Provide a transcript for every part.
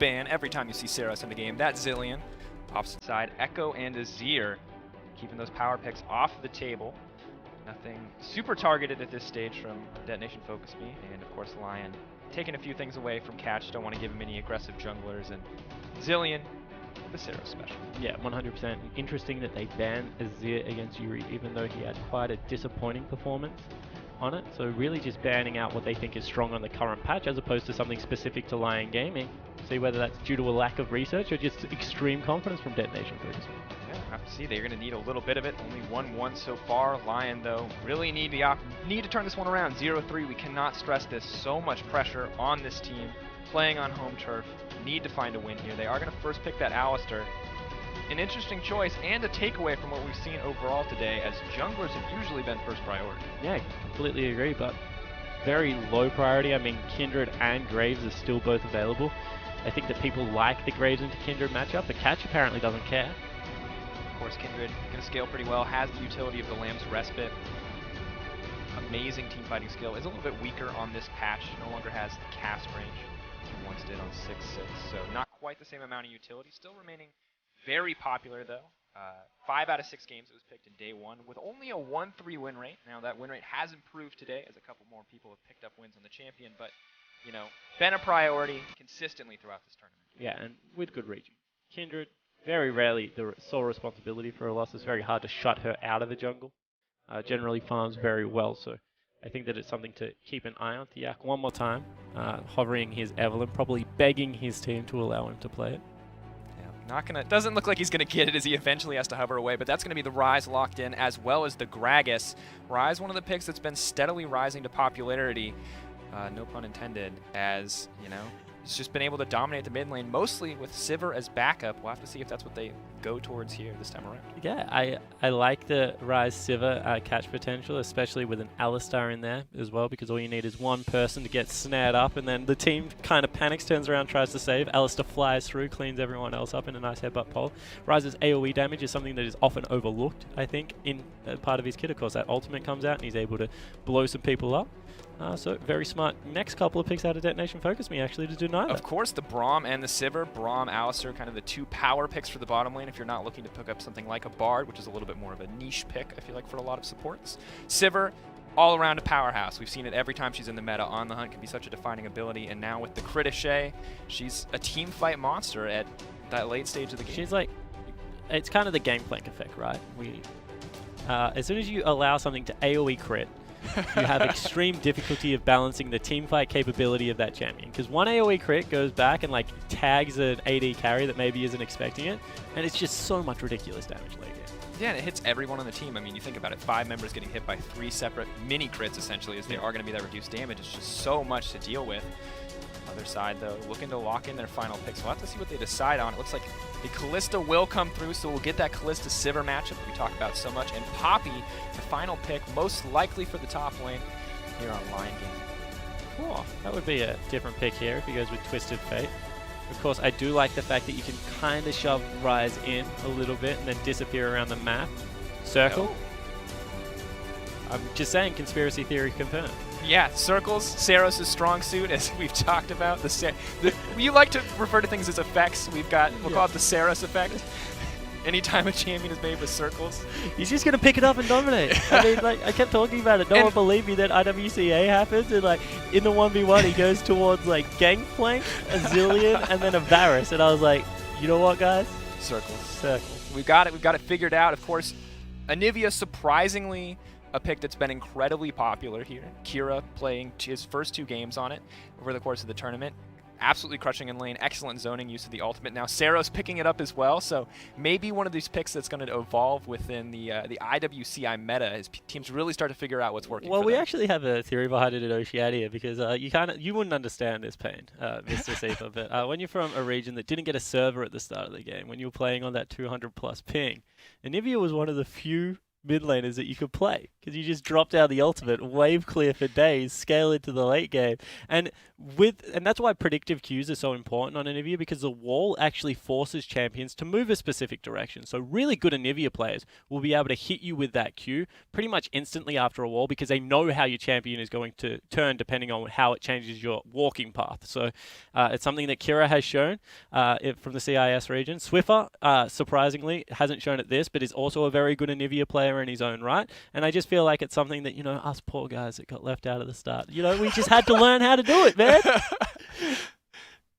ban every time you see Saros in the game. That's Zilean. Opposite side, Echo and Azir keeping those power picks off the table. Nothing super targeted at this stage from Detonation FocusME, and of course Lyon taking a few things away from Catch. Don't want to give him any aggressive junglers, and Zilean, the Saros special. Yeah, 100%. Interesting that they banned Azir against Yuri, even though he had quite a disappointing performance on it. So really just banning out what they think is strong on the current patch, as opposed to something specific to Lyon Gaming. See whether that's due to a lack of research or just extreme confidence from Detonation FocusME. Yeah, we'll have to see. They're going to need a little bit of it. Only 1-1 so far. Lyon, though, really need to turn this one around. 0-3. We cannot stress this. So much pressure on this team. Playing on home turf. Need to find a win here. They are going to first pick that Alistar. An interesting choice and a takeaway from what we've seen overall today, as junglers have usually been first priority. Yeah, completely agree, but very low priority. I mean, Kindred and Graves are still both available. I think that people like the Graves into Kindred matchup, but Catch apparently doesn't care. Of course, Kindred going to scale pretty well, has the utility of the Lamb's Respite. Amazing team fighting skill. Is a little bit weaker on this patch, no longer has the cast range he once did on 6-6, so not quite the same amount of utility. Still remaining very popular though. 5 out of 6 games it was picked in day 1 with only a 1-3 win rate. Now that win rate has improved today as a couple more people have picked up wins on the champion, but you know, been a priority consistently throughout this tournament. Yeah, and with good reaching. Kindred, very rarely the sole responsibility for a loss. It's very hard to shut her out of the jungle. Generally farms very well, so I think that it's something to keep an eye on. Thiak one more time, hovering his Evelyn, probably begging his team to allow him to play it. Doesn't look like he's gonna get it as he eventually has to hover away, but that's gonna be the Ryze locked in, as well as the Gragas. Ryze, one of the picks that's been steadily rising to popularity, no pun intended, as, you know, he's just been able to dominate the mid lane, mostly with Sivir as backup. We'll have to see if that's what they go towards here this time around. Yeah, I like the Ryze Sivir catch potential, especially with an Alistar in there as well, because all you need is one person to get snared up, and then the team kind of panics, turns around, tries to save. Alistar flies through, cleans everyone else up in a nice headbutt pole. Ryze's AoE damage is something that is often overlooked, I think, in part of his kit. Of course, that ultimate comes out and he's able to blow some people up. So very smart. Next couple of picks out of Detonation FocusME actually to do neither. Of course, the Braum and the Sivir. Braum, Alistar, kind of the 2 power picks for the bottom lane if you're not looking to pick up something like a Bard, which is a little bit more of a niche pick, I feel like, for a lot of supports. Sivir, all around a powerhouse. We've seen it every time she's in the meta. On the Hunt can be such a defining ability, and now with the Critiche, she's a team fight monster at that late stage of the game. She's like, it's kind of the Gangplank effect, right? As soon as you allow something to AoE crit, you have extreme difficulty of balancing the team fight capability of that champion, because one AoE crit goes back and like tags an AD carry that maybe isn't expecting it, and it's just so much ridiculous damage late game. Yeah, and it hits everyone on the team. I mean, you think about it, 5 members getting hit by 3 separate mini crits essentially, as they are going to be that reduced damage. It's just so much to deal with. Other side though, looking to lock in their final picks. We'll have to see what they decide on. It looks like the Kalista will come through, so we'll get that Kalista Sivir matchup that we talk about so much. And Poppy, the final pick, most likely for the top lane here on Lyon Gaming. Cool. That would be a different pick here if he goes with Twisted Fate. Of course, I do like the fact that you can kind of shove Ryze in a little bit and then disappear around the map. Circle. No. I'm just saying, conspiracy theory confirmed. Yeah, circles, Saros' strong suit, as we've talked about. You like to refer to things as effects. We'll call it the Saros effect. Anytime a champion is made with circles. He's just going to pick it up and dominate. I mean, like, I kept talking about it. No one believed me that IWCA happens, and like, in the 1v1 he goes towards like Gangplank, a Zilean, and then a Varus, and I was like, you know what, guys? Circles. Circles. We've got it figured out. Of course, Anivia, surprisingly, a pick that's been incredibly popular here. Kira playing his first 2 games on it over the course of the tournament. Absolutely crushing in lane, excellent zoning use of the ultimate. Now Saros picking it up as well, so maybe one of these picks that's going to evolve within the IWCI meta as teams really start to figure out what's working. Well, for we them. actually have a theory behind it at Oceania, because you wouldn't understand this pain, Mr. Seafa, but when you're from a region that didn't get a server at the start of the game, when you were playing on that 200+ ping, Anivia was one of the few mid laners that you could play, because you just dropped out the ultimate, wave clear for days, scale into the late game. And And that's why predictive cues are so important on Anivia, because the wall actually forces champions to move a specific direction. So really good Anivia players will be able to hit you with that cue pretty much instantly after a wall, because they know how your champion is going to turn depending on how it changes your walking path. So it's something that Kira has shown from the CIS region. Swiffer, surprisingly, hasn't shown it this, but is also a very good Anivia player in his own right. And I just feel like it's something that, us poor guys that got left out of the start, we just had to learn how to do it, man.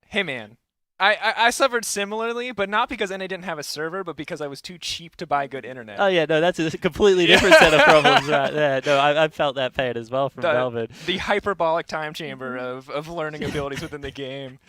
Hey, man. I suffered similarly, but not because NA didn't have a server, but because I was too cheap to buy good internet. Oh, yeah, no, that's a completely different set of problems right there. No, I felt that pain as well from Melvin. The hyperbolic time chamber of learning abilities within the game.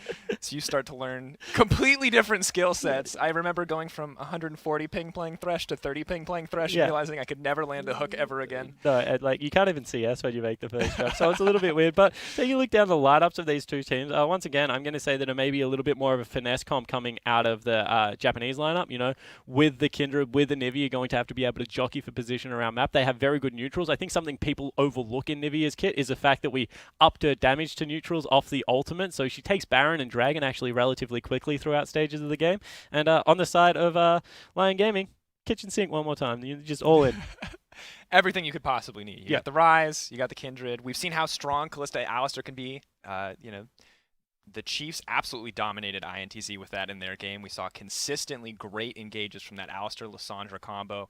So you start to learn completely different skill sets. I remember going from 140 ping playing Thresh to 30 ping playing Thresh and realizing I could never land a hook ever again. No, and you can't even CS when you make the first jump, so it's a little bit weird. But then you look down the lineups of these two teams. Once again, I'm going to say that it may be a little bit more of a finesse comp coming out of the Japanese lineup. With the Kindred, with the Nivea, you're going to have to be able to jockey for position around map. They have very good neutrals. I think something people overlook in Nivea's kit is the fact that we upped her damage to neutrals off the ultimate, so she takes Baron and Dragon actually relatively quickly throughout stages of the game. And on the side of Lyon Gaming, kitchen sink one more time. You're just all in. Everything you could possibly need. You got the Ryze, you got the Kindred. We've seen how strong Kalista Alistar can be. The Chiefs absolutely dominated INTZ with that in their game. We saw consistently great engages from that Alistar-Lissandra combo.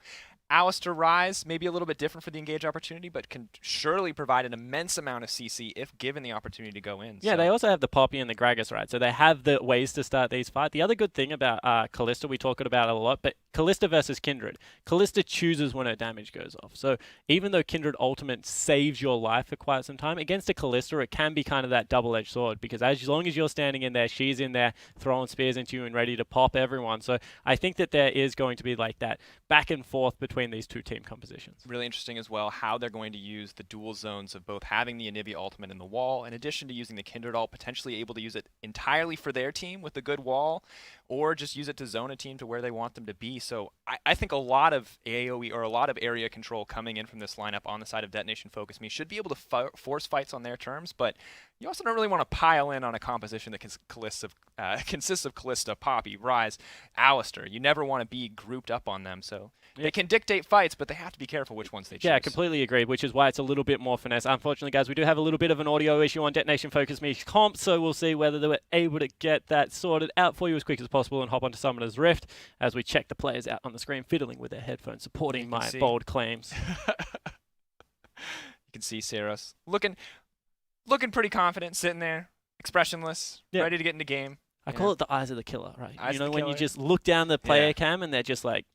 Alistar Ryze may be a little bit different for the engage opportunity, but can surely provide an immense amount of CC if given the opportunity to go in. Yeah, they also have the Poppy and the Gragas, right? So they have the ways to start these fights. The other good thing about Kalista, we talk about it a lot, but Kalista versus Kindred. Kalista chooses when her damage goes off. So even though Kindred Ultimate saves your life for quite some time, against a Kalista, it can be kind of that double-edged sword, because as long as you're standing in there, she's in there throwing spears into you and ready to pop everyone. So I think that there is going to be like that back and forth between these two team compositions. Really interesting as well how they're going to use the dual zones of both having the Anivia ultimate in the wall, in addition to using the Kindred ult, potentially able to use it entirely for their team with a good wall, or just use it to zone a team to where they want them to be. So I think a lot of AoE or a lot of area control coming in from this lineup on the side of Detonation FocusME should be able to force fights on their terms, but you also don't really want to pile in on a composition that consists of Kalista, Poppy, Ryze, Alistar. You never want to be grouped up on them, so they can dictate fights, but they have to be careful which ones they choose. Yeah, completely agree, which is why it's a little bit more finesse. Unfortunately, guys, we do have a little bit of an audio issue on Detonation FocusME comp, so we'll see whether they were able to get that sorted out for you as quick as possible and hop onto Summoner's Rift as we check the players out on the screen fiddling with their headphones, supporting my bold claims. You can see Saros looking pretty confident, sitting there, expressionless, ready to get into game. I call it the eyes of the killer, right? Eyes when you just look down the player cam and they're just like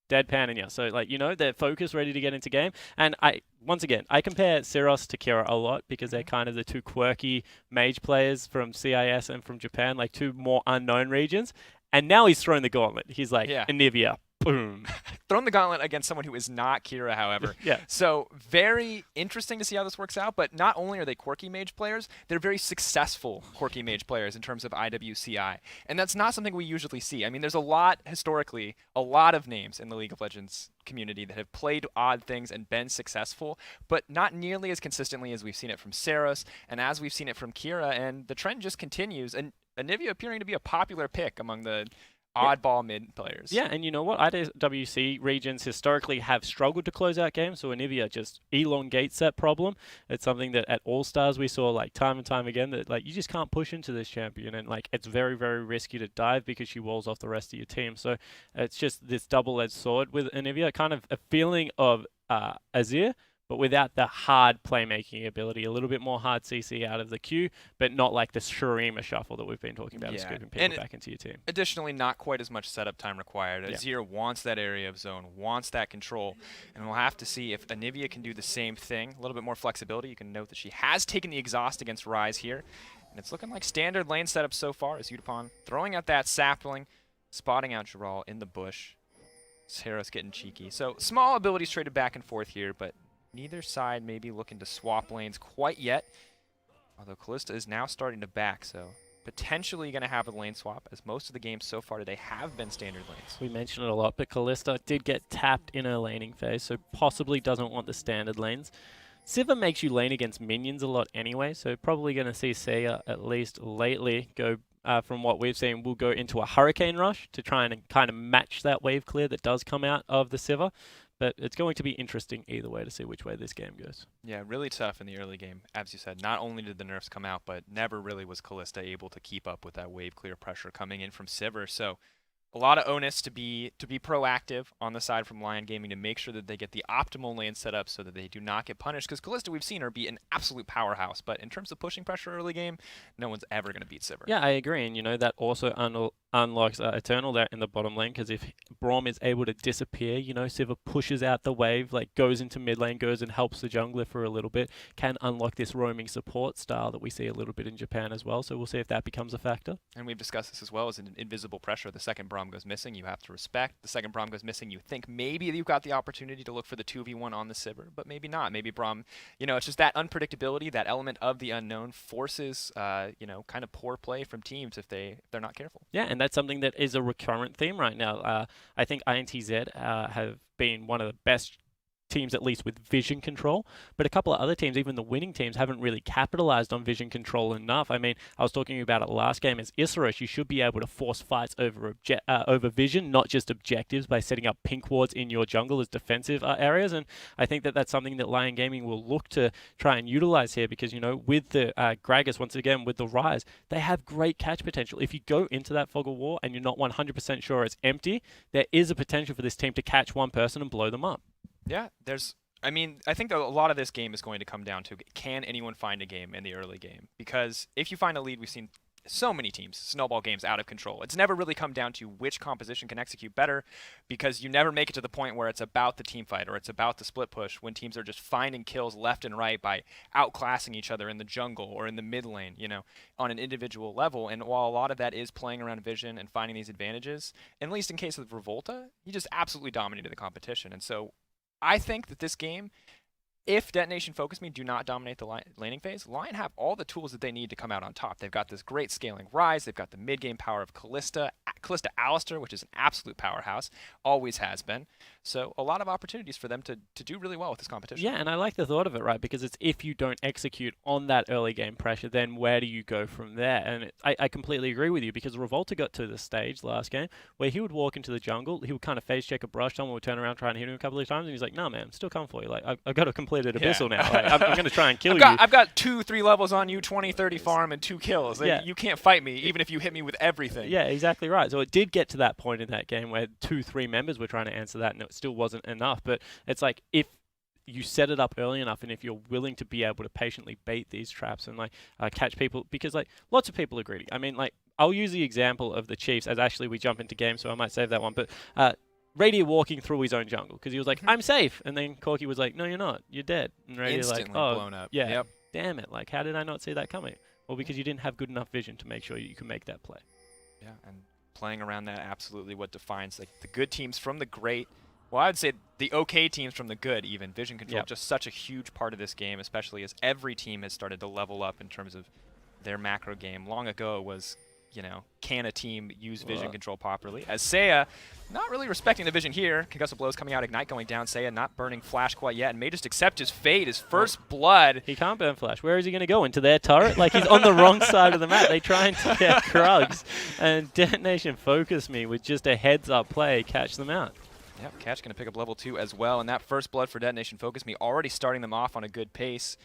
deadpanning you. So they're focused, ready to get into game. And once again, I compare Syros to Kira a lot because they're kind of the two quirky mage players from CIS and from Japan, like two more unknown regions. And now he's thrown the gauntlet. He's like, Anivia. Boom. Thrown the gauntlet against someone who is not Kira, however. So very interesting to see how this works out, but not only are they quirky mage players, they're very successful quirky mage players in terms of IWCI. And that's not something we usually see. I mean, there's historically, a lot of names in the League of Legends community that have played odd things and been successful, but not nearly as consistently as we've seen it from Saros and as we've seen it from Kira, and the trend just continues. And Anivia appearing to be a popular pick among the oddball mid players. Yeah, and you know what? IWC regions historically have struggled to close out games, so Anivia just elongates that problem. It's something that at All-Stars we saw time and time again, that you just can't push into this champion, and it's very, very risky to dive because she walls off the rest of your team. So it's just this double-edged sword with Anivia, kind of a feeling of Azir, but without the hard playmaking ability, a little bit more hard CC out of the queue, but not like the Shurima shuffle that we've been talking about of scooping people back into your team. Additionally, not quite as much setup time required. Azir wants that area of zone, wants that control, and we'll have to see if Anivia can do the same thing. A little bit more flexibility. You can note that she has taken the exhaust against Ryze here, and it's looking like standard lane setup so far as Yutapon throwing out that sapling, spotting out Jaral in the bush. Saros getting cheeky. So small abilities traded back and forth here, but neither side may be looking to swap lanes quite yet, although Kalista is now starting to back, so potentially going to have a lane swap, as most of the games so far today have been standard lanes. We mentioned it a lot, but Kalista did get tapped in her laning phase, so possibly doesn't want the standard lanes. Sivir makes you lane against minions a lot anyway, so probably going to see Seiya, at least lately, go, from what we've seen, will go into a Hurricane Rush to try and kind of match that wave clear that does come out of the Sivir. But it's going to be interesting either way to see which way this game goes. Yeah, really tough in the early game. As you said, not only did the nerfs come out, but never really was Kalista able to keep up with that wave clear pressure coming in from Sivir. So a lot of onus to be proactive on the side from Lyon Gaming to make sure that they get the optimal lane set up so that they do not get punished. Because Kalista, we've seen her be an absolute powerhouse, but in terms of pushing pressure early game, no one's ever going to beat Sivir. Yeah, I agree, and that also unlocks Eternal there in the bottom lane, because if Braum is able to disappear, Sivir pushes out the wave, like goes into mid lane, goes and helps the jungler for a little bit, can unlock this roaming support style that we see a little bit in Japan as well. So we'll see if that becomes a factor. And we've discussed this as well as an invisible pressure. The second Braum goes missing, you have to respect. The second Braum goes missing, you think maybe you've got the opportunity to look for the 2v1 on the Sivir, but maybe not. Maybe Braum, it's just that unpredictability, that element of the unknown forces, kind of poor play from teams if they're not careful. Yeah, and that's something that is a recurrent theme right now. I think INTZ have been one of the best teams, at least with vision control, but a couple of other teams, even the winning teams, haven't really capitalized on vision control enough. I mean, I was talking about it last game as Issaros. You should be able to force fights over vision, not just objectives, by setting up pink wards in your jungle as defensive areas. And I think that that's something that Lyon Gaming will look to try and utilize here, because with the Gragas, once again with the Rise, they have great catch potential. If you go into that fog of war and you're not 100% sure it's empty, there is a potential for this team to catch one person and blow them up. Yeah, I think a lot of this game is going to come down to, can anyone find a game in the early game? Because if you find a lead, we've seen so many teams snowball games out of control. It's never really come down to which composition can execute better, because you never make it to the point where it's about the team fight or it's about the split push, when teams are just finding kills left and right by outclassing each other in the jungle or in the mid lane, on an individual level. And while a lot of that is playing around vision and finding these advantages, at least in case of Revolta, he just absolutely dominated the competition. And so I think that this game, if Detonation FocusME do not dominate the laning phase, Lyon have all the tools that they need to come out on top. They've got this great scaling Rise. They've got the mid-game power of Kalista Alistar, which is an absolute powerhouse, always has been. So a lot of opportunities for them to do really well with this competition. Yeah, and I like the thought of it, right? Because it's, if you don't execute on that early game pressure, then where do you go from there? And I completely agree with you, because Revolta got to the stage last game where he would walk into the jungle, he would kind of phase check a brush, someone would turn around, try and hit him a couple of times, and he's like, no, man, I'm still coming for you. Like, I've got a completed abyssal now. Like, I'm going to try and kill you. I've got 2-3 levels on you, 20-30 farm, and 2 kills. Like, you can't fight me, even if you hit me with everything. Yeah, exactly right. So it did get to that point in that game where 2-3 members were trying to answer that, and it still wasn't enough. But it's like, if you set it up early enough, and if you're willing to be able to patiently bait these traps and catch people, because lots of people are greedy. I mean, I'll use the example of the Chiefs, as actually we jump into game, so I might save that one. But Radier walking through his own jungle, because he was like, I'm safe, and then Corki was like, no, you're not, you're dead. And Radier instantly blown up. Yeah, damn it, how did I not see that coming? Well, because you didn't have good enough vision to make sure you can make that play. Yeah, and playing around that, absolutely what defines the good teams from the great. Well, I would say the okay teams from the good, even. Vision control, just such a huge part of this game, especially as every team has started to level up in terms of their macro game. Long ago it was, can a team use vision control properly? As Seiya, not really respecting the vision here. Concussive blows coming out, Ignite going down. Seiya not burning Flash quite yet, and may just accept his fate, his first blood. He can't burn Flash. Where is he going to go? Into their turret? He's on the wrong side of the map. They try and get Krugs, and Detonation FocusME with just a heads-up play catch them out. Yep, Catch going to pick up level 2 as well, and that first blood for Detonation FocusME already starting them off on a good pace.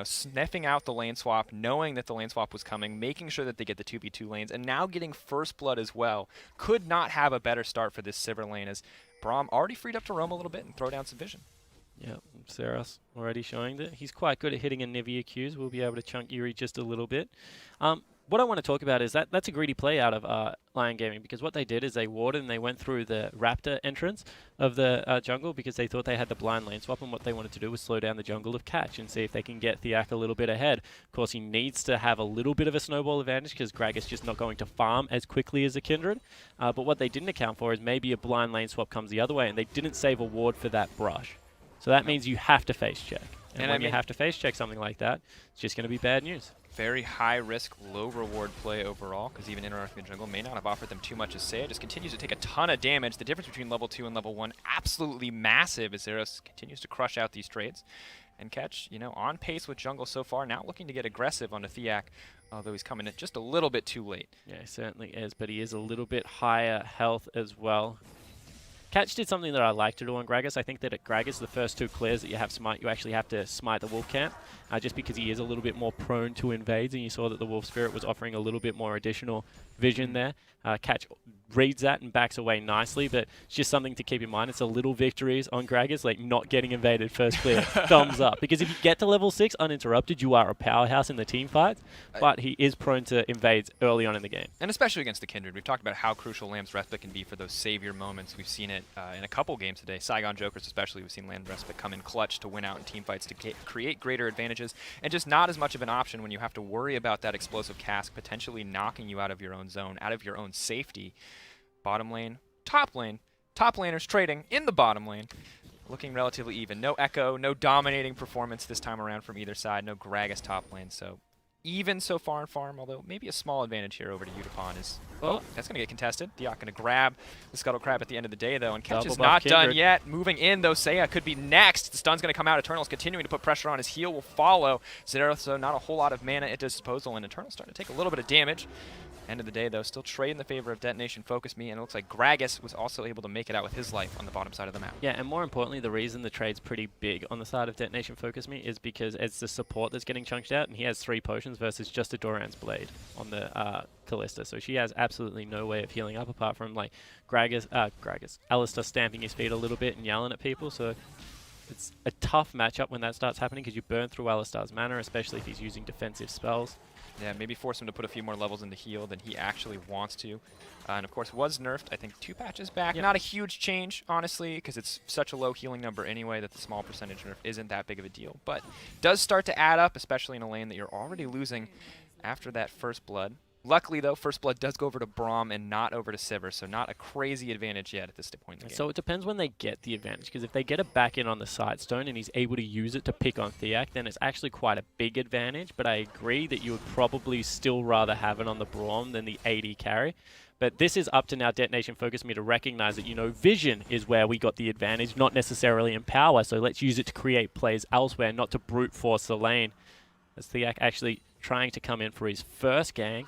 Sniffing out the lane swap, knowing that the lane swap was coming, making sure that they get the 2v2 lanes, and now getting first blood as well. Could not have a better start for this Sivir lane, as Braum already freed up to roam a little bit and throw down some vision. Yeah, Saras already showing that he's quite good at hitting a Nivea Qs. We'll be able to chunk Yuri just a little bit. What I want to talk about is that's a greedy play out of Lyon Gaming, because what they did is they warded and they went through the Raptor entrance of the jungle, because they thought they had the blind lane swap, and what they wanted to do was slow down the jungle of Catch and see if they can get Thiak a little bit ahead. Of course, he needs to have a little bit of a snowball advantage, because Gragas just not going to farm as quickly as a Kindred. But what they didn't account for is maybe a blind lane swap comes the other way, and they didn't save a ward for that brush. So that means you have to face check. And when you have to face check something like that, it's just going to be bad news. Very high risk, low reward play overall, because even interacting the jungle may not have offered them too much as Seiya just continues to take a ton of damage. The difference between level 2 and level 1 absolutely massive as Zeros continues to crush out these trades. And Catch, you know, on pace with jungle so far, now looking to get aggressive onto Thiak, although he's coming in just a little bit too late. Yeah, he certainly is, but he is a little bit higher health as well. Catch did something that I like to do on Gragas. I think that at Gragas, the first 2 clears that you have smite, you actually have to smite the Wolf Camp, just because he is a little bit more prone to invades, and you saw that the Wolf Spirit was offering a little bit more additional vision there. Catch reads that and backs away nicely, but it's just something to keep in mind. It's the little victories on Gragas, like not getting invaded first clear. Thumbs up. Because if you get to level 6 uninterrupted, you are a powerhouse in the team fights, but he is prone to invades early on in the game. And especially against the Kindred. We've talked about how crucial Lamb's Respite can be for those savior moments. We've seen it in a couple games today. Saigon Jokers especially, we've seen Lamb's Respite come in clutch to win out in team fights to create greater advantages, and just not as much of an option when you have to worry about that explosive cask potentially knocking you out of your own zone, out of your own safety. Bottom lane, top laners trading in the bottom lane, looking relatively even. No Echo, no dominating performance this time around from either side, no Gragas top lane, so even so far in farm, although maybe a small advantage here over to Utapon is... Oh, that's going to get contested. Diak going to grab the Scuttle Crab at the end of the day, though, and Catch is not done yet. Moving in, though, Seiya could be next. The stun's going to come out. Eternal's continuing to put pressure on. His heal will follow. Zeros, so not a whole lot of mana at disposal, and Eternal's starting to take a little bit of damage. End of the day, though, still trade in the favor of Detonation FocusME, and it looks like Gragas was also able to make it out with his life on the bottom side of the map. Yeah, and more importantly, the reason the trade's pretty big on the side of Detonation FocusME is because it's the support that's getting chunked out, and he has 3 potions versus just a Doran's Blade on the Kalista, so she has absolutely no way of healing up apart from, like, Alistar stamping his feet a little bit and yelling at people, so it's a tough matchup when that starts happening because you burn through Alistar's mana, especially if he's using defensive spells. Yeah, maybe force him to put a few more levels into heal than he actually wants to. And of course, was nerfed, I think, 2 patches back. Yep. Not a huge change, honestly, because it's such a low healing number anyway that the small percentage nerf isn't that big of a deal. But does start to add up, especially in a lane that you're already losing after that first blood. Luckily, though, First Blood does go over to Braum and not over to Sivir, so not a crazy advantage yet at this point in the game. So it depends when they get the advantage, because if they get it back in on the Sightstone and he's able to use it to pick on Thiak, then it's actually quite a big advantage, but I agree that you would probably still rather have it on the Braum than the AD carry. But this is up to now Detonation FocusME to recognize that, you know, vision is where we got the advantage, not necessarily in power, so let's use it to create plays elsewhere, not to brute force the lane. As Thiak actually trying to come in for his first gank.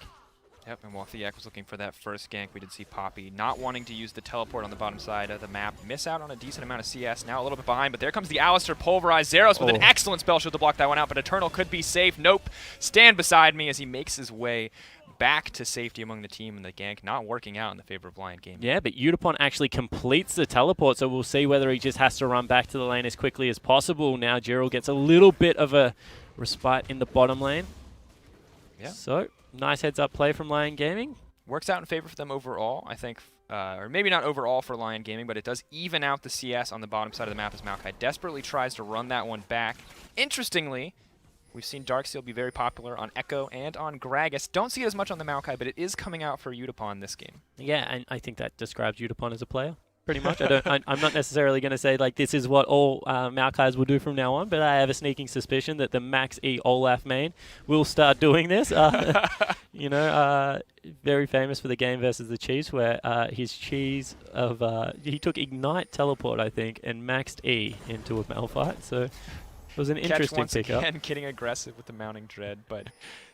Yep, and while Thiak was looking for that first gank, we did see Poppy not wanting to use the teleport on the bottom side of the map. Miss out on a decent amount of CS, now a little bit behind, but there comes the Alistar Pulverize. Zeros with an excellent spell shield to block that one out, but Eternal could be safe. Nope, stand beside me as he makes his way back to safety among the team, and the gank not working out in the favor of Lyon Gaming. Yeah, but Utapon actually completes the teleport, so we'll see whether he just has to run back to the lane as quickly as possible. Now Gerald gets a little bit of a respite in the bottom lane. Yeah. So, nice heads-up play from Lyon Gaming. Works out in favor for them overall, I think, or maybe not overall for Lyon Gaming, but it does even out the CS on the bottom side of the map as Maokai desperately tries to run that one back. Interestingly, we've seen Darksteel be very popular on Echo and on Gragas. Don't see it as much on the Maokai, but it is coming out for Utapon this game. Yeah, and I think that describes Utapon as a player, pretty much. I'm not necessarily going to say, like, this is what all Maokais will do from now on, but I have a sneaking suspicion that the Max E Olaf main will start doing this. You know, very famous for the game versus the Chiefs, where his cheese of he took Ignite Teleport, I think, and maxed E into a Malphite. So it was an interesting pickup. Catch once again getting aggressive with the mounting dread, but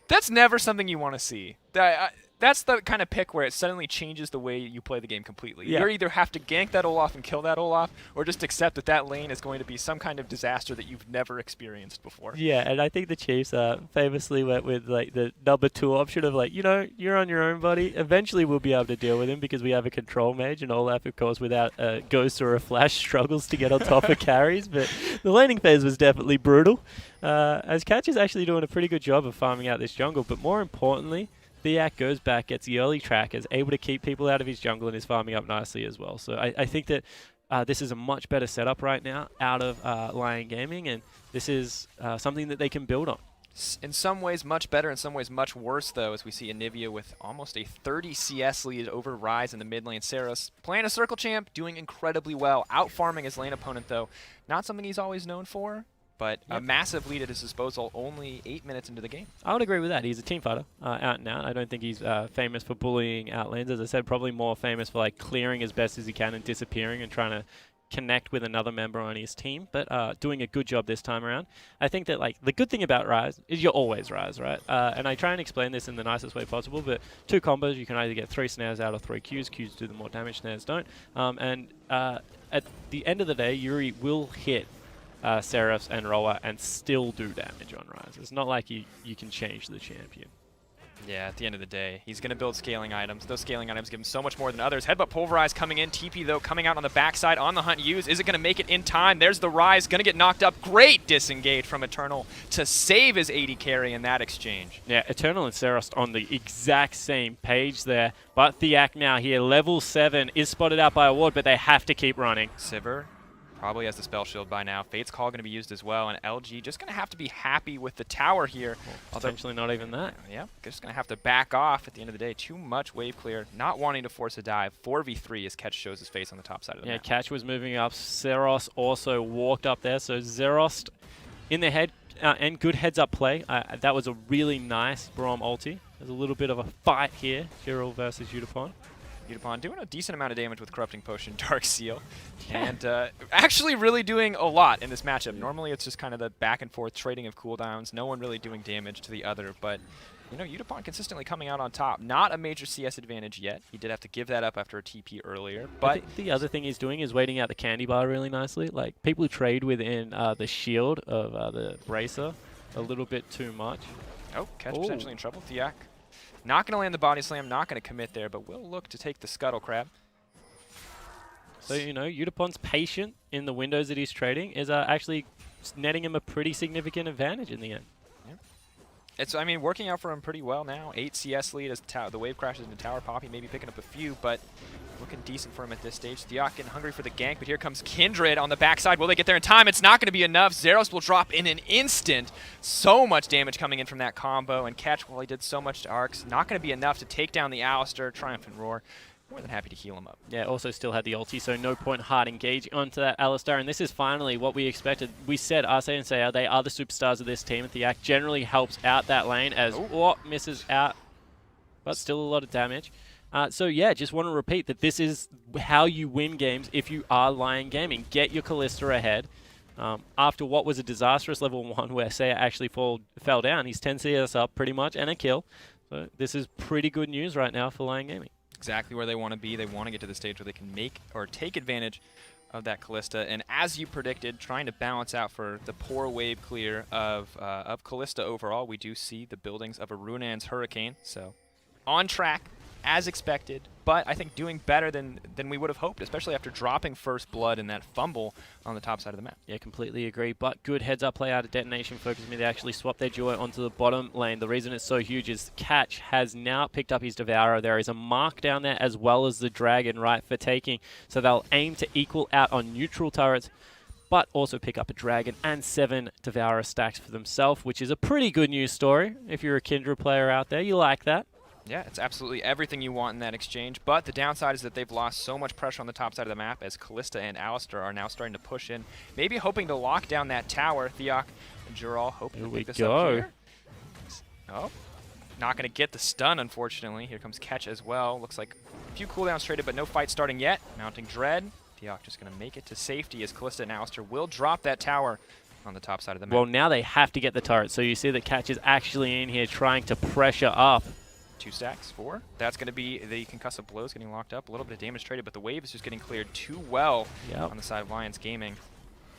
that's never something you want to see. That's the kind of pick where it suddenly changes the way you play the game completely. Yeah. You either have to gank that Olaf and kill that Olaf, or just accept that that lane is going to be some kind of disaster that you've never experienced before. Yeah, and I think the Chiefs famously went with, like, the number 2 option of, like, you know, you're on your own, buddy. Eventually we'll be able to deal with him because we have a control mage, and Olaf, of course, without a Ghost or a Flash, struggles to get on top of carries. But the laning phase was definitely brutal. As Catch is actually doing a pretty good job of farming out this jungle, but more importantly, Thiak goes back, gets the early track, is able to keep people out of his jungle, and is farming up nicely as well. So I think that this is a much better setup right now out of Lyon Gaming, and this is something that they can build on. In some ways much better, in some ways much worse, though, as we see Anivia with almost a 30 CS lead over Ryze in the mid lane. Saros playing a circle champ, doing incredibly well, out-farming his lane opponent, though. Not something he's always known for. but a massive lead at his disposal only 8 minutes into the game. I would agree with that. He's a team fighter, out and out. I don't think he's famous for bullying out lanes. As I said, probably more famous for like clearing as best as he can and disappearing and trying to connect with another member on his team, but doing a good job this time around. I think that like the good thing about Rise is you're always Rise, right? And I try and explain this in the nicest way possible, but 2 combos, you can either get 3 snares out of 3 Qs. Qs do the more damage, snares don't. At the end of the day, Yuri will hit Seraphs and Roa and still do damage on Rise. It's not like you can change the champion. Yeah, at the end of the day, he's going to build scaling items. Those scaling items give him so much more than others. Headbutt Pulverize coming in. TP, though, coming out on the backside on the hunt use. Is it going to make it in time? There's the Rise. Going to get knocked up. Great disengage from Eternal to save his AD carry in that exchange. Yeah, Eternal and Serost on the exact same page there. But Thiak now here, level 7, is spotted out by a ward, but they have to keep running. Sivir probably has the spell shield by now. Fate's Call going to be used as well, and LG just going to have to be happy with the tower here. Well, potentially not even that. Yeah, just going to have to back off at the end of the day. Too much wave clear, not wanting to force a dive. 4v3 as Ketch shows his face on the top side of the map. Yeah, Catch was moving up. Zeros also walked up there, so Zerost in the head and good heads-up play. That was a really nice Braum ulti. There's a little bit of a fight here, Hero versus Udapon. Udapon doing a decent amount of damage with Corrupting Potion, Dark Seal, and actually really doing a lot in this matchup. Normally it's just kind of the back and forth trading of cooldowns, no one really doing damage to the other, but you know, Udapon consistently coming out on top. Not a major CS advantage yet. He did have to give that up after a TP earlier, but I think the other thing he's doing is waiting out the candy bar really nicely. Like, people trade within the shield of the Bracer a little bit too much. Oh, Catch potentially in trouble. Thiak not going to land the body slam, not going to commit there, but will look to take the Scuttle Crab. So, you know, Udapon's patient in the windows that he's trading is actually netting him a pretty significant advantage in the end. Yeah. It's, I mean, working out for him pretty well now. 8 CS lead as the wave crashes into tower. Poppy maybe picking up a few, but looking decent for him at this stage. Thiak getting hungry for the gank, but here comes Kindred on the backside. Will they get there in time? It's not going to be enough. Zeros will drop in an instant. So much damage coming in from that combo, and Catch, while he did so much to Arcs, not going to be enough to take down the Alistar. Triumphant Roar. More than happy to heal him up. Yeah, also still had the ulti, so no point hard engaging onto that Alistar, and this is finally what we expected. We said Arce and Saya, they are the superstars of this team, and Thiak generally helps out that lane as misses out, but still a lot of damage. So yeah, just want to repeat that this is how you win games if you are Lyon Gaming. Get your Kalista ahead. After what was a disastrous level 1 where Saya actually fell down, he's 10 CS up pretty much and a kill. So this is pretty good news right now for Lyon Gaming. Exactly where they want to be. They want to get to the stage where they can make or take advantage of that Kalista. And as you predicted, trying to balance out for the poor wave clear of Kalista overall, we do see the buildings of a Runan's Hurricane. So on track, as expected, but I think doing better than we would have hoped, especially after dropping first blood in that fumble on the top side of the map. Yeah, completely agree, but good heads-up play out of Detonation FocusME. They actually swapped their duo onto the bottom lane. The reason it's so huge is Catch has now picked up his Devourer. There is a mark down there as well as the Dragon, right, for taking, so they'll aim to equal out on neutral turrets, but also pick up a Dragon and 7 Devourer stacks for themselves, which is a pretty good news story. If you're a Kindred player out there, you like that. Yeah, it's absolutely everything you want in that exchange, but the downside is that they've lost so much pressure on the top side of the map as Kalista and Alistar are now starting to push in, maybe hoping to lock down that tower. Thiak and Jural hoping to pick this up here. Oh, not going to get the stun, unfortunately. Here comes Catch as well. Looks like a few cooldowns traded, but no fight starting yet. Mounting Dread. Thiak just going to make it to safety as Kalista and Alistar will drop that tower on the top side of the map. Well, now they have to get the turret, so you see that Catch is actually in here trying to pressure up. 2 stacks, 4. That's going to be the concussive blows getting locked up. A little bit of damage traded, but the wave is just getting cleared too well on the side of Lions Gaming.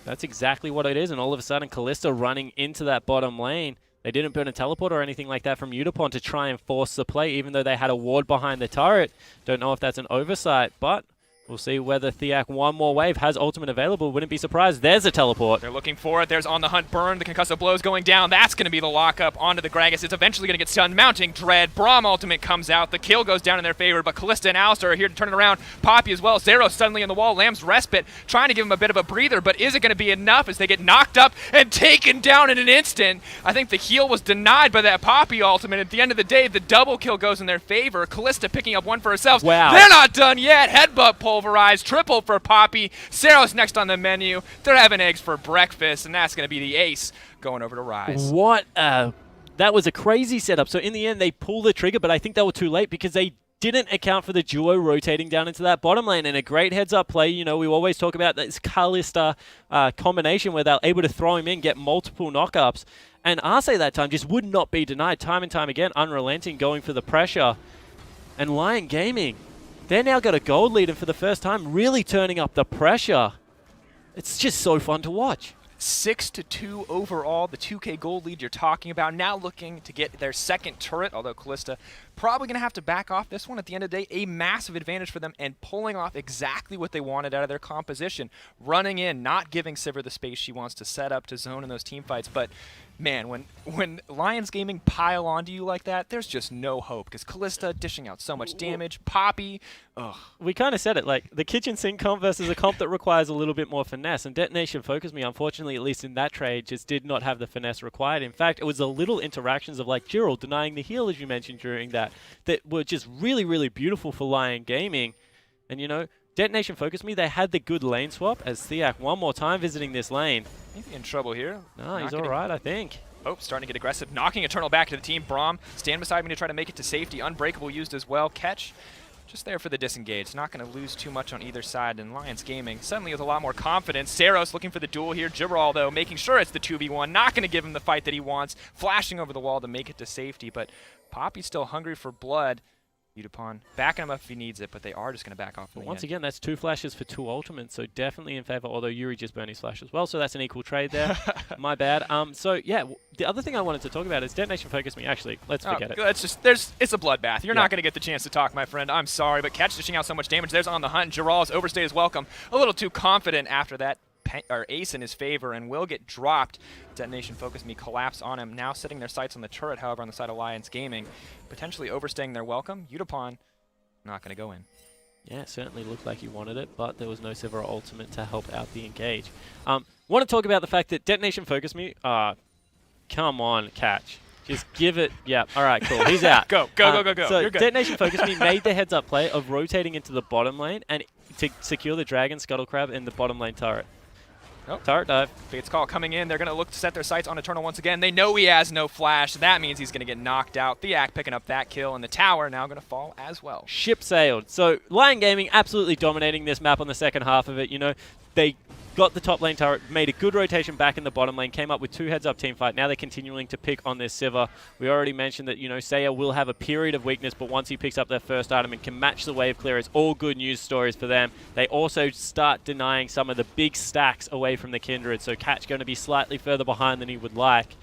That's exactly what it is, and all of a sudden Kalista running into that bottom lane. They didn't burn a teleport or anything like that from Udapon to try and force the play, even though they had a ward behind the turret. Don't know if that's an oversight, but we'll see whether Thiak one more wave has ultimate available. Wouldn't be surprised. There's a teleport. They're looking for it. There's On the Hunt burn. The concussive blows going down. That's going to be the lockup onto the Gragas. It's eventually going to get stunned. Mounting Dread. Braum ultimate comes out. The kill goes down in their favor, but Kalista and Alistar are here to turn it around. Poppy as well. Zero suddenly on the wall. Lamb's Respite trying to give him a bit of a breather, but is it going to be enough as they get knocked up and taken down in an instant? I think the heal was denied by that Poppy ultimate. At the end of the day, the double kill goes in their favor. Kalista picking up one for herself. Wow. They're not done yet. Headbutt pull pulverized, triple for Poppy. Seros next on the menu. They're having eggs for breakfast, and that's going to be the ace going over to Rise. What? That was a crazy setup. So in the end, they pulled the trigger, but I think they were too late because they didn't account for the duo rotating down into that bottom lane. And a great heads-up play. You know, we always talk about this Kalista combination where they're able to throw him in, get multiple knockups. And Arce that time just would not be denied time and time again, unrelenting, going for the pressure. And Lyon Gaming, they're now got a gold lead, and for the first time, really turning up the pressure. It's just so fun to watch. 6-2 overall, the 2K gold lead you're talking about. Now looking to get their second turret, although Kalista probably going to have to back off this one at the end of the day. A massive advantage for them and pulling off exactly what they wanted out of their composition. Running in, not giving Sivir the space she wants to set up to zone in those team fights. But man, when Lyon Gaming pile onto you like that, there's just no hope because Kalista dishing out so much damage. Poppy, ugh. We kind of said it, like the kitchen sink comp versus a comp that requires a little bit more finesse. And Detonation FocusME, unfortunately, at least in that trade, just did not have the finesse required. In fact, it was the little interactions of like Jiril denying the heal, as you mentioned during that were just really, really beautiful for Lyon Gaming. And you know, Detonation FocusME, they had the good lane swap as Thiak one more time visiting this lane. He's in trouble here. No, he's all right, I think. Oh, starting to get aggressive. Knocking Eternal back to the team. Braum, stand beside me to try to make it to safety. Unbreakable used as well. Catch, just there for the disengage. Not going to lose too much on either side. And Lyon Gaming suddenly with a lot more confidence. Seros looking for the duel here. Jibril, though, making sure it's the 2v1. Not going to give him the fight that he wants. Flashing over the wall to make it to safety. But Poppy's still hungry for blood. Udapon backing him up if he needs it, but they are just going to back off. Once again, that's 2 flashes for 2 ultimates, so definitely in favor, although Yuri just burned his flash as well, so that's an equal trade there. My bad. So, yeah, the other thing I wanted to talk about is Detonation FocusME. Actually, let's forget it. It's a bloodbath. You're not going to get the chance to talk, my friend. I'm sorry, but Catch dishing out so much damage. There's on the hunt. Jiral's overstayed his welcome. A little too confident after that. Ace in his favor and will get dropped. Detonation FocusME collapse on him. Now setting their sights on the turret, however, on the side of Lyon Gaming. Potentially overstaying their welcome. Udapon not going to go in. Yeah, it certainly looked like he wanted it, but there was no Sivir ultimate to help out the engage. Want to talk about the fact that Detonation FocusME, come on, Catch. Just give it. Yeah, all right, cool. He's out. Go. So You're good. Detonation FocusME made the heads-up play of rotating into the bottom lane and to secure the Dragon Scuttle Crab in the bottom lane turret. Oh. Turret dive. Fate's Call coming in. They're going to look to set their sights on Eternal once again. They know he has no flash. That means he's going to get knocked out. Thiak picking up that kill, and the tower now going to fall as well. Ship sailed. So Lyon Gaming absolutely dominating this map on the second half of it. You know, they got the top lane turret, made a good rotation back in the bottom lane, came up with 2 heads-up team fight. Now they're continuing to pick on this Sivir. We already mentioned that, you know, Saya will have a period of weakness, but once he picks up their first item and can match the wave clear, it's all good news stories for them. They also start denying some of the big stacks away from the Kindred, so Catch going to be slightly further behind than he would like.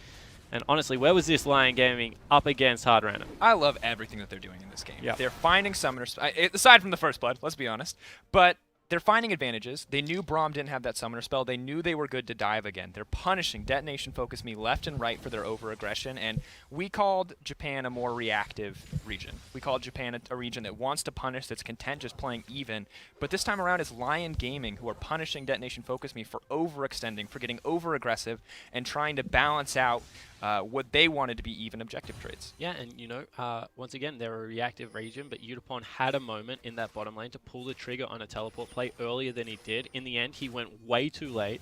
And honestly, where was this Lyon Gaming up against Hard Random? I love everything that they're doing in this game. Yep. They're finding summoners, aside from the first blood, let's be honest, but they're finding advantages. They knew Braum didn't have that summoner spell. They knew they were good to dive again. They're punishing Detonation FocusME left and right for their over-aggression, and we called Japan a more reactive region. We called Japan a region that wants to punish, that's content just playing even, but this time around it's Lyon Gaming who are punishing Detonation FocusME for overextending, for getting over-aggressive, and trying to balance out what they wanted to be even objective trades. Yeah, and you know, once again, they're a reactive region, but Udapon had a moment in that bottom lane to pull the trigger on a teleport play earlier than he did. In the end, he went way too late,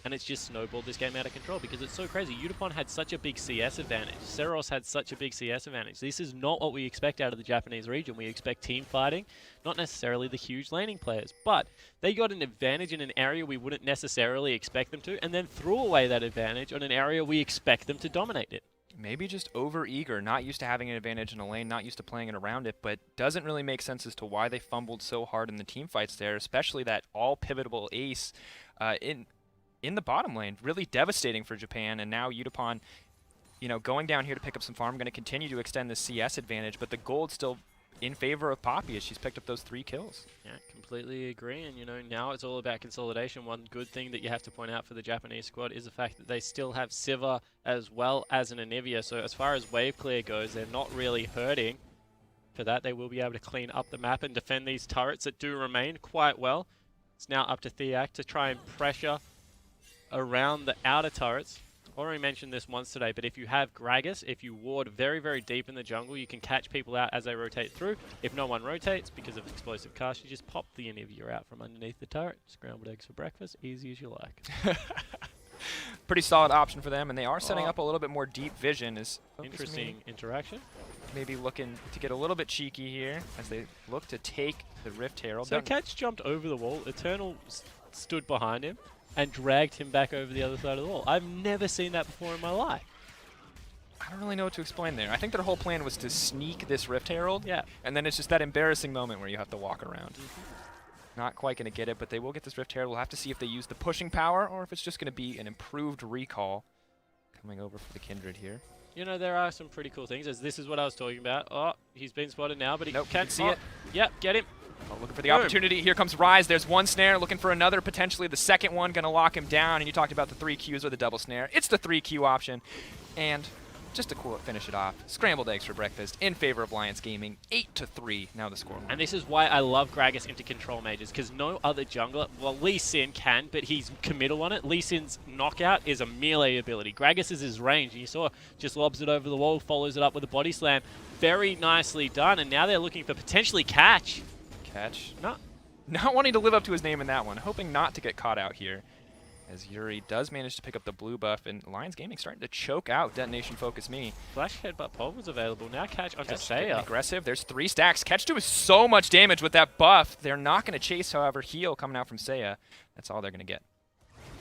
and it's just snowballed this game out of control because it's so crazy. Udapon had such a big CS advantage. Seros had such a big CS advantage. This is not what we expect out of the Japanese region. We expect team fighting, not necessarily the huge laning players, but they got an advantage in an area we wouldn't necessarily expect them to, and then threw away that advantage on an area we expect them to dominate it. Maybe just over-eager, not used to having an advantage in a lane, not used to playing it around it, but doesn't really make sense as to why they fumbled so hard in the team fights there, especially that all-pivotable ace in the bottom lane. Really devastating for Japan, and now Udapon, you know, going down here to pick up some farm, going to continue to extend the CS advantage, but the gold's still in favor of Poppy as she's picked up those 3 kills. Yeah, completely agree. And, you know, now it's all about consolidation. One good thing that you have to point out for the Japanese squad is the fact that they still have Sivir as well as an Anivia. So as far as wave clear goes, they're not really hurting. For that, they will be able to clean up the map and defend these turrets that do remain quite well. It's now up to Thiak to try and pressure around the outer turrets. already mentioned this once today, but if you have Gragas, if you ward very, very deep in the jungle, you can catch people out as they rotate through. If no one rotates because of explosive cast, you just pop the Anivia out from underneath the turret. Scrambled eggs for breakfast, easy as you like. Pretty solid option for them, and they are setting up a little bit more deep vision. Is interesting interaction. Maybe looking to get a little bit cheeky here as they look to take the Rift Herald. So Catch jumped over the wall. Eternal stood behind him and dragged him back over the other side of the wall. I've never seen that before in my life. I don't really know what to explain there. I think their whole plan was to sneak this Rift Herald. Yeah. And then it's just that embarrassing moment where you have to walk around. Not quite going to get it, but they will get this Rift Herald. We'll have to see if they use the pushing power or if it's just going to be an improved recall coming over for the Kindred here. You know, there are some pretty cool things, as this is what I was talking about. Oh, he's been spotted now, but he can't see it. Yep, get him. Oh, looking for the opportunity. Here comes Rise. There's one snare. Looking for another, potentially the second one. Going to lock him down. And you talked about the 3 Qs or the double snare. It's the 3 Q option. And just to finish it off, scrambled eggs for breakfast in favor of Lyon Gaming. 8-3 now the score. And this is why I love Gragas into control mages, because no other jungler, well, Lee Sin can, but he's committal on it. Lee Sin's knockout is a melee ability. Gragas is his range, and you saw just lobs it over the wall, follows it up with a body slam. Very nicely done, and now they're looking for potentially Catch. Catch. Not wanting to live up to his name in that one, hoping not to get caught out here. As Yuri does manage to pick up the blue buff, and Lyon Gaming starting to choke out Detonation FocusME. Flash Headbutt Pole was available. Now Catch onto Saya. Aggressive. There's 3 stacks. Catch doing so much damage with that buff. They're not going to chase, however, heal coming out from Saya. That's all they're going to get.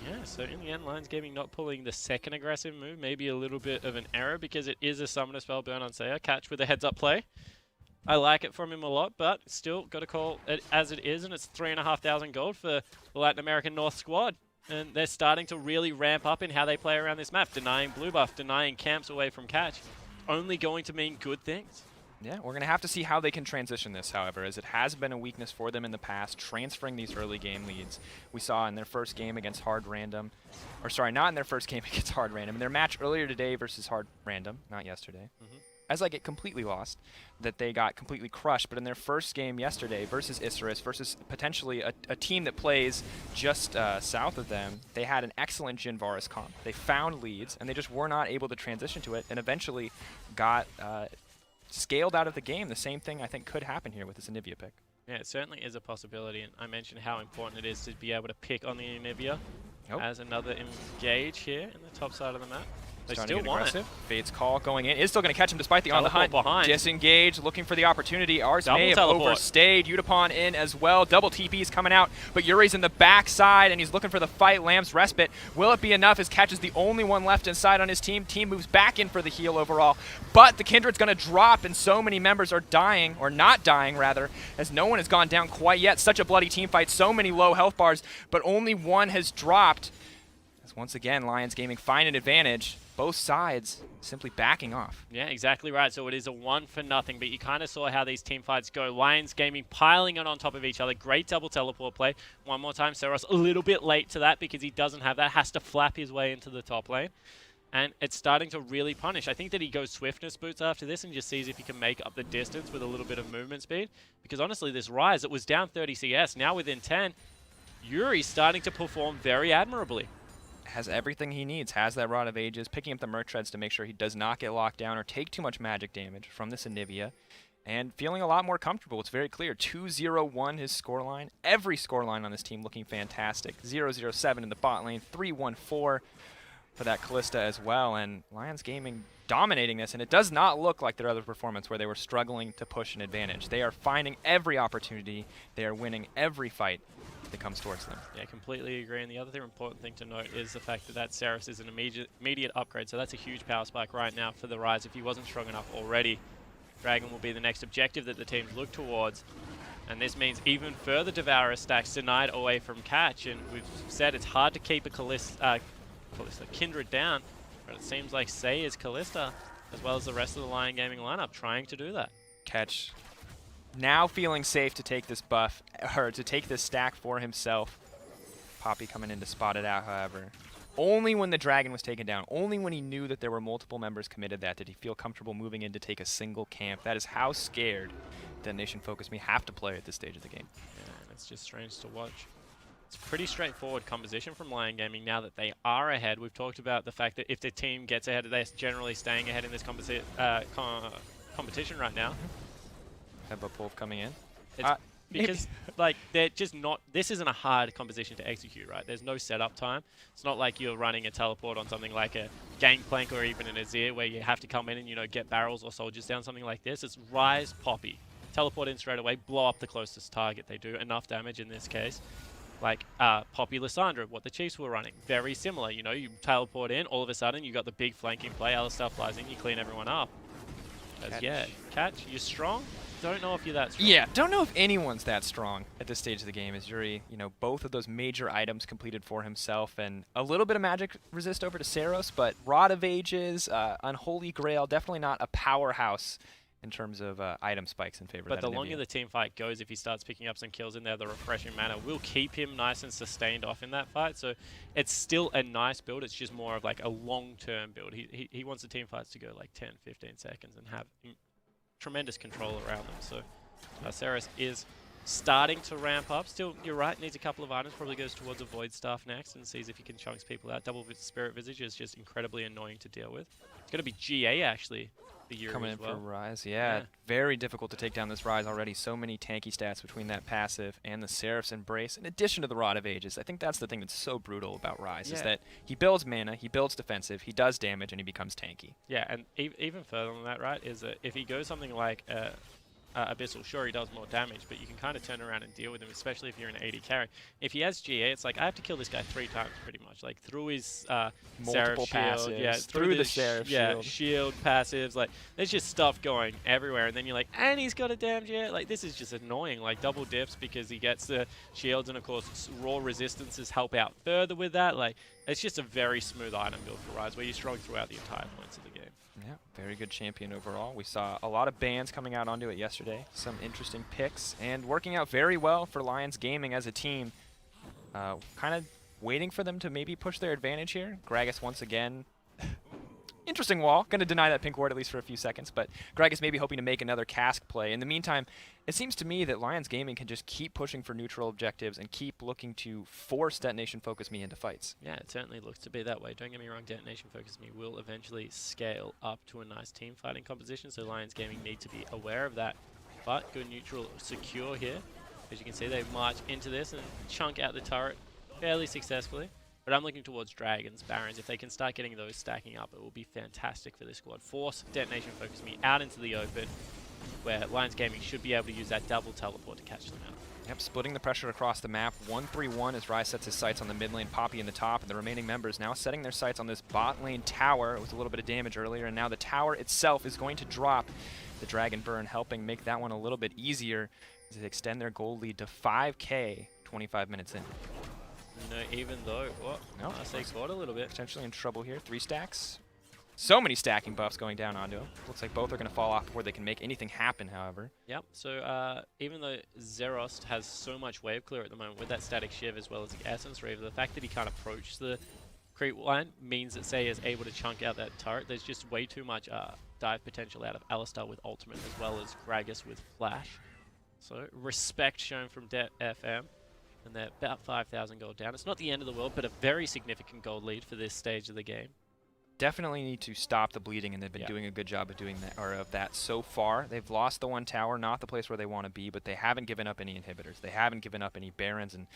Yeah, so in the end, Lyon Gaming not pulling the second aggressive move. Maybe a little bit of an error because it is a Summoner Spell burn on Saya. Catch with a heads-up play. I like it from him a lot, but still got to call it as it is, and it's 3,500 gold for the Latin American North squad. And they're starting to really ramp up in how they play around this map, denying blue buff, denying camps away from Catch. Only going to mean good things. Yeah, we're going to have to see how they can transition this, however, as it has been a weakness for them in the past, transferring these early game leads. We saw in their first game against Hard Random, or sorry, not in their first game against Hard Random, in their match earlier today versus Hard Random, not yesterday. As I get completely lost, that they got completely crushed. But in their first game yesterday versus Isurus, versus potentially a team that plays just south of them, they had an excellent Jhin Varus comp. They found leads, and they just were not able to transition to it, and eventually got scaled out of the game. The same thing I think could happen here with this Anivia pick. Yeah, it certainly is a possibility, and I mentioned how important it is to be able to pick on the Anivia as another engage here in the top side of the map. They still want it. Fade's call going in. Is still going to catch him despite the on the hunt. Behind. Disengage, looking for the opportunity. Ours may have overstayed. Yutapon in as well. Double TP's coming out, but Yuri's in the backside, and he's looking for the fight. Lamb's respite. Will it be enough as Catch is the only one left inside on his team? Team moves back in for the heal overall, but the Kindred's going to drop, and so many members are dying, or not dying, rather, as no one has gone down quite yet. Such a bloody team fight. So many low health bars, but only one has dropped. As once again, Lyon Gaming find an advantage. Both sides simply backing off. Yeah, exactly right. So it is a 1-for-0, but you kind of saw how these team fights go. Lyon Gaming piling it on top of each other. Great double teleport play. One more time, Seros a little bit late to that because he doesn't have that. Has to flap his way into the top lane. And it's starting to really punish. I think that he goes Swiftness boots after this and just sees if he can make up the distance with a little bit of movement speed. Because honestly, this Rise, it was down 30 CS. Now within 10, Yuri's starting to perform very admirably. Has everything he needs, has that Rod of Ages, picking up the Merc Treads to make sure he does not get locked down or take too much magic damage from this Anivia, and feeling a lot more comfortable. It's very clear. 2-0-1 his scoreline. Every scoreline on this team looking fantastic. 0-0-7 in the bot lane, 3-1-4 for that Kalista as well, and Lyon Gaming dominating this, and it does not look like their other performance where they were struggling to push an advantage. They are finding every opportunity. They are winning every fight that comes towards them. Yeah, completely agree. And the other important thing to note is the fact that Saris is an immediate upgrade, so that's a huge power spike right now for the Rise. If he wasn't strong enough already, Dragon will be the next objective that the teams look towards. And this means even further Devourer stacks denied away from Catch. And we've said it's hard to keep a Kindred down, but it seems like Say is Kalista, as well as the rest of the Lyon Gaming lineup, trying to do that. Catch now feeling safe to take this buff, or to take this stack for himself. Poppy coming in to spot it out, however. Only when the Dragon was taken down, only when he knew that there were multiple members committed that did he feel comfortable moving in to take a single camp. That is how scared Detonation FocusME have to play at this stage of the game. Yeah, and it's just strange to watch. It's pretty straightforward composition from Lyon Gaming now that they are ahead. We've talked about the fact that if the team gets ahead, they're generally staying ahead in this competition right now. Headbutt pull coming in. It's because like they're just not. This isn't a hard composition to execute, right? There's no setup time. It's not like you're running a teleport on something like a Gangplank or even an Azir where you have to come in and get barrels or soldiers down. Something like this. It's Ryze, Poppy, teleport in straight away, blow up the closest target. They do enough damage in this case. Like Poppy Lissandra, what the Chiefs were running, very similar. You teleport in, all of a sudden you got the big flanking play. Alistar flies in, you clean everyone up. Catch, you're strong. Don't know if you're that strong. Yeah, don't know if anyone's that strong at this stage of the game. As Yuri, both of those major items completed for himself, and a little bit of magic resist over to Saros, but Rod of Ages, Unholy Grail, definitely not a powerhouse in terms of item spikes in favor of that. But the longer the team fight goes, if he starts picking up some kills in there, the refreshing mana will keep him nice and sustained off in that fight. So it's still a nice build. It's just more of like a long-term build. He wants the team fights to go like 10, 15 seconds and have tremendous control around them. So Saros is starting to ramp up. Still, you're right, needs a couple of items. Probably goes towards a Void Staff next and sees if he can chunks people out. Double Spirit Visage is just incredibly annoying to deal with. It's going to be GA actually. Coming in for Ryze, yeah. Very difficult to take down this Ryze already. So many tanky stats between that passive and the Seraph's Embrace, in addition to the Rod of Ages. I think that's the thing that's so brutal about Ryze, is that he builds mana, he builds defensive, he does damage, and he becomes tanky. Yeah, and even further than that, right, is that if he goes something like Abyssal, sure, he does more damage, but you can kind of turn around and deal with him, especially if you're an AD carry. If he has GA, it's like, I have to kill this guy 3 times pretty much. Like, through his multiple passives, through the Seraph shield. Shield, passives, like, there's just stuff going everywhere, and then you're like, and he's got a damn GA. Like, this is just annoying. Like, double dips because he gets the shields, and of course, raw resistances help out further with that. Like, it's just a very smooth item build for Ryze, where you're strong throughout the entire points of the game. Yeah, very good champion overall. We saw a lot of bans coming out onto it yesterday. Some interesting picks, and working out very well for Lyon Gaming as a team. Kind of waiting for them to maybe push their advantage here. Gragas once again. Interesting wall. Going to deny that pink ward at least for a few seconds, but Gragas maybe hoping to make another cask play. In the meantime, it seems to me that Lyon Gaming can just keep pushing for neutral objectives and keep looking to force Detonation FocusME into fights. Yeah, it certainly looks to be that way. Don't get me wrong, Detonation FocusME will eventually scale up to a nice team fighting composition, so Lyon Gaming need to be aware of that. But good neutral secure here. As you can see, they march into this and chunk out the turret fairly successfully. But I'm looking towards Dragons, Barons. If they can start getting those stacking up, it will be fantastic for this squad. Force Detonation FocusME out into the open, where Lyon Gaming should be able to use that double teleport to catch them out. Yep, splitting the pressure across the map. 1-3-1 as Ryze sets his sights on the mid lane, Poppy in the top, and the remaining members now setting their sights on this bot lane tower. It was a little bit of damage earlier, and now the tower itself is going to drop. The Dragon Burn helping make that one a little bit easier as they extend their goal lead to 5K 25 minutes in. Even though, I say caught a little bit. Potentially in trouble here. 3 stacks. So many stacking buffs going down onto him. Looks like both are going to fall off before they can make anything happen, however. Yep, so even though Zerost has so much wave clear at the moment with that static shiv as well as the Essence Reaver, the fact that he can't approach the creep line means that Say is able to chunk out that turret. There's just way too much dive potential out of Alistar with ultimate as well as Gragas with flash. So respect shown from DFM. And they're about 5,000 gold down. It's not the end of the world, but a very significant gold lead for this stage of the game. Definitely need to stop the bleeding, and they've been doing a good job of doing that, or of that so far. They've lost the one tower, not the place where they want to be, but they haven't given up any inhibitors. They haven't given up any barons, and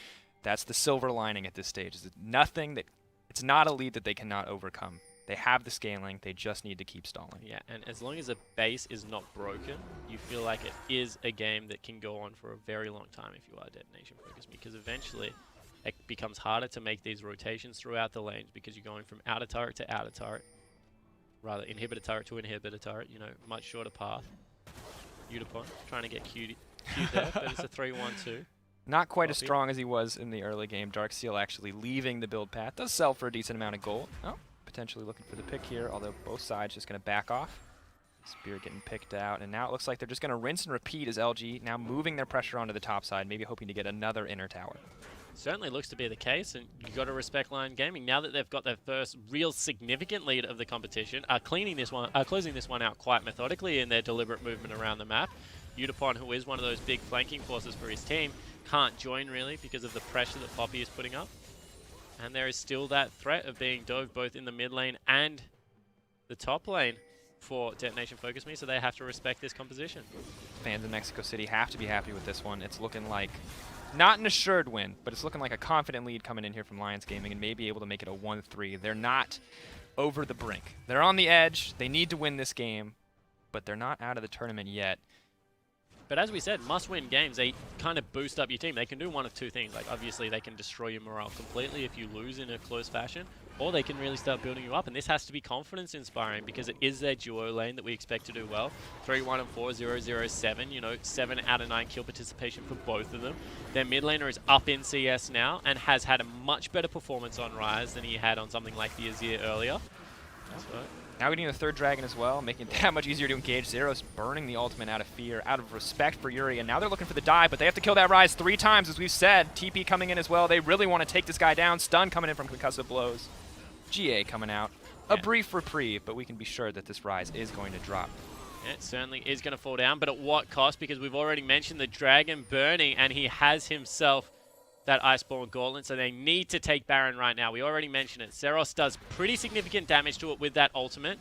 that's the silver lining at this stage. Is it's not a lead that they cannot overcome. They have the scaling, they just need to keep stalling. Yeah, and as long as the base is not broken, you feel like it is a game that can go on for a very long time if you are Detonation FocusME, because eventually it becomes harder to make these rotations throughout the lanes because you're going from outer turret to outer turret, rather inhibitor turret to inhibitor turret, much shorter path. Utapon trying to get cute there, but it's a 3-1-2. Not quite as strong as he was in the early game. Darksteel actually leaving the build path. Does sell for a decent amount of gold. Oh, potentially looking for the pick here, although both sides just going to back off. Spear getting picked out, and now it looks like they're just going to rinse and repeat as LG now moving their pressure onto the top side, maybe hoping to get another inner tower. Certainly looks to be the case, and you got to respect Lyon Gaming now that they've got their first real significant lead of the competition. Closing this one out quite methodically in their deliberate movement around the map. Udapon, who is one of those big flanking forces for his team, can't join really because of the pressure that Poppy is putting up. And there is still that threat of being dove both in the mid lane and the top lane for Detonation FocusME, so they have to respect this composition. Fans in Mexico City have to be happy with this one. It's looking like, not an assured win, but it's looking like a confident lead coming in here from Lions Gaming and maybe able to make it a 1-3. They're not over the brink. They're on the edge. They need to win this game, but they're not out of the tournament yet. But as we said, must-win games, they kind of boost up your team. They can do one of two things. Like, obviously, they can destroy your morale completely if you lose in a close fashion, or they can really start building you up. And this has to be confidence-inspiring because it is their duo lane that we expect to do well. 3-1 and 4-0-0-7, you know, 7 out of 9 kill participation for both of them. Their mid laner is up in CS now and has had a much better performance on Rise than he had on something like the Azir earlier. So, now getting the third dragon as well, making it that much easier to engage. Zero's burning the ultimate out of fear, out of respect for Yuri, and now they're looking for the dive, but they have to kill that Rise 3 times, as we've said. TP coming in as well. They really want to take this guy down. Stun coming in from concussive blows. GA coming out. A brief reprieve, but we can be sure that this Rise is going to drop. Yeah, it certainly is going to fall down, but at what cost? Because we've already mentioned the dragon burning, and he has himself that Iceborne Gauntlet, so they need to take Baron right now. We already mentioned it. Seros does pretty significant damage to it with that ultimate.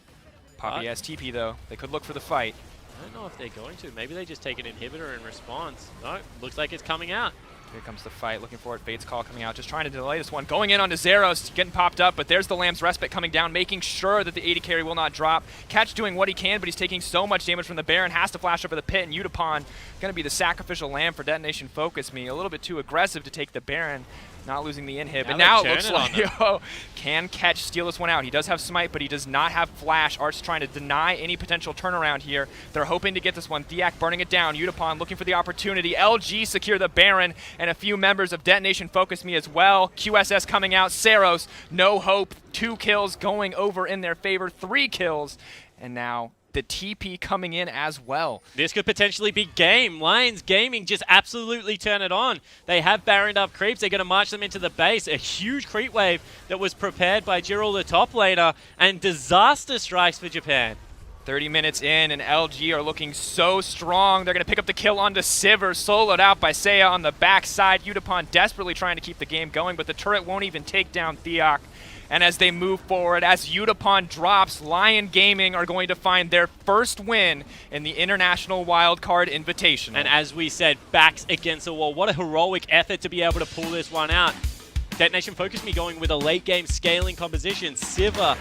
Poppy has TP though. They could look for the fight. I don't know if they're going to. Maybe they just take an inhibitor in response. No, looks like it's coming out. Here comes the fight, looking for it. Fate's Call coming out, just trying to delay this one. Going in onto Zeros, getting popped up, but there's the Lamb's Respite coming down, making sure that the AD carry will not drop. Catch doing what he can, but he's taking so much damage from the Baron, has to flash over the pit, and Udapon going to be the sacrificial lamb for Detonation FocusME. A little bit too aggressive to take the Baron, not losing the inhib, and now it looks like can Catch steal this one out. He does have Smite, but he does not have Flash. Art's trying to deny any potential turnaround here. They're hoping to get this one. Thiak burning it down. Udapon looking for the opportunity. LG secure the Baron, and a few members of Detonation FocusME as well. QSS coming out. Seros, no hope. 2 kills going over in their favor. 3 kills, and now the TP coming in as well. This could potentially be game. Lions Gaming just absolutely turn it on. They have Baroned up creeps. They're going to march them into the base. A huge creep wave that was prepared by Jirul, the top laner, and disaster strikes for Japan. 30 minutes in, and LG are looking so strong. They're going to pick up the kill onto Sivir, soloed out by Seiya on the backside. Udapon desperately trying to keep the game going, but the turret won't even take down Thiak. And as they move forward, as Udapon drops, Lyon Gaming are going to find their first win in the International Wildcard Invitational. And as we said, backs against the wall. What a heroic effort to be able to pull this one out. Detonation FocusME going with a late game scaling composition. Sivir,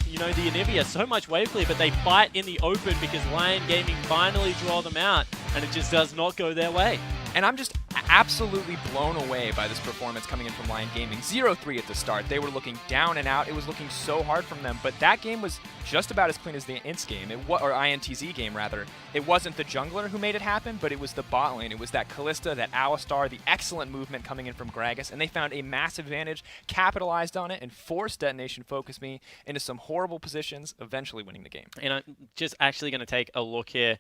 you know, the Anivia, so much wave clear, but they fight in the open because Lyon Gaming finally draw them out, and it just does not go their way. And I'm just absolutely blown away by this performance coming in from Lyon Gaming. 0-3 at the start. They were looking down and out. It was looking so hard from them, but that game was just about as clean as the INTZ game, or INTZ game rather. It wasn't the jungler who made it happen, but it was the bot lane. It was that Kalista, that Alistar, the excellent movement coming in from Gragas, and they found a massive advantage, capitalized on it, and forced Detonation FocusME into some horrible positions, eventually winning the game. And I'm just actually going to take a look here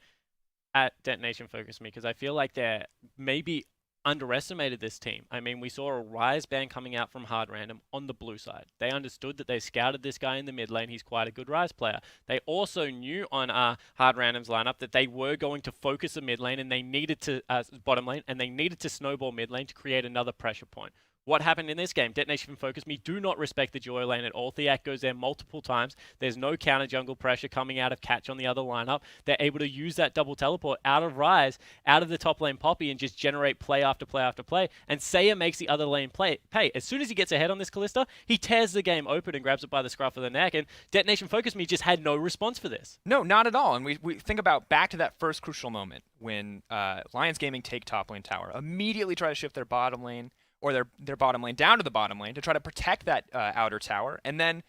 at Detonation FocusME because I feel like they're maybe underestimated this team. I mean, we saw a Rise ban coming out from Hard Random on the blue side. They understood that they scouted this guy in the mid lane. He's quite a good Rise player. They also knew on Hard Random's lineup that they were going to focus the mid lane and they needed to bottom lane, and they needed to snowball mid lane to create another pressure point. What happened in this game? Detonation FocusME do not respect the duo lane at all. Thiak goes there multiple times. There's no counter jungle pressure coming out of Catch on the other lineup. They're able to use that double teleport out of Rise, out of the top lane Poppy, and just generate play after play after play. And Seiya makes the other lane pay. As soon as he gets ahead on this Kalista, he tears the game open and grabs it by the scruff of the neck. And Detonation FocusME just had no response for this. No, not at all. And we think about back to that first crucial moment when Lions Gaming take top lane tower, immediately try to shift their bottom lane, or their bottom lane down to the bottom lane to try to protect that outer tower, and then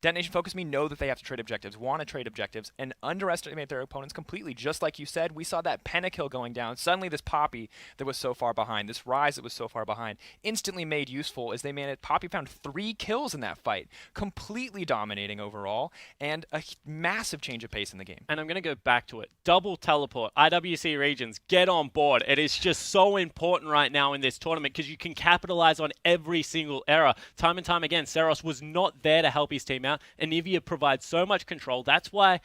Detonation FocusME know that they have to trade objectives, want to trade objectives, and underestimate their opponents completely. Just like you said, we saw that pentakill going down. Suddenly this Poppy that was so far behind, this Rise that was so far behind, instantly made useful as they managed. Poppy found 3 kills in that fight, completely dominating overall, and a massive change of pace in the game. And I'm going to go back to it. Double teleport, IWC regions, get on board. It is just so important right now in this tournament because you can capitalize on every single error. Time and time again, Seros was not there to help his team out. Anivia provides so much control. That's why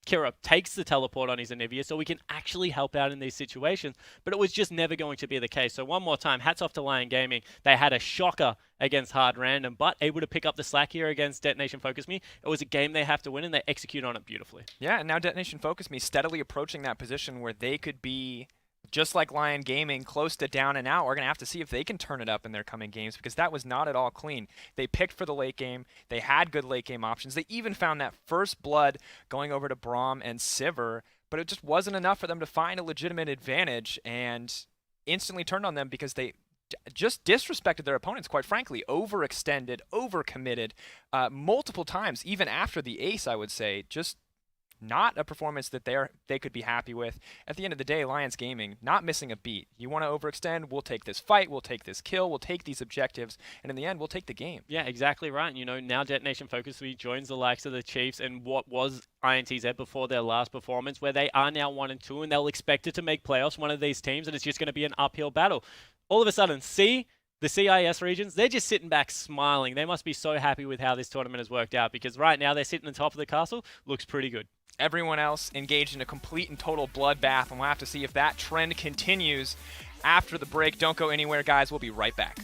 Kira takes the teleport on his Anivia so we can actually help out in these situations, but it was just never going to be the case. So one more time, hats off to Lyon Gaming. They had a shocker against Hard Random, but able to pick up the slack here against Detonation FocusME. It was a game they have to win, and they execute on it beautifully. Yeah, and now Detonation FocusME steadily approaching that position where they could be, just like Lyon Gaming, close to down and out. We're going to have to see if they can turn it up in their coming games, because that was not at all clean. They picked for the late game. They had good late game options. They even found that first blood going over to Braum and Sivir, but it just wasn't enough for them to find a legitimate advantage, and instantly turned on them because they just disrespected their opponents, quite frankly. Overextended, overcommitted multiple times, even after the ace, I would say. Just not a performance that they could be happy with. At the end of the day, Lions Gaming, not missing a beat. You want to overextend, we'll take this fight, we'll take this kill, we'll take these objectives, and in the end, we'll take the game. Yeah, exactly right. You know, now Detonation FocusME joins the likes of the Chiefs and what was INTZ before their last performance, where they are now 1-2, and they'll expect it to make playoffs, one of these teams, and it's just going to be an uphill battle. All of a sudden, the CIS regions, they're just sitting back smiling. They must be so happy with how this tournament has worked out, because right now they're sitting on top of the castle. Looks pretty good. Everyone else engaged in a complete and total bloodbath, and we'll have to see if that trend continues after the break. Don't go anywhere, guys. We'll be right back.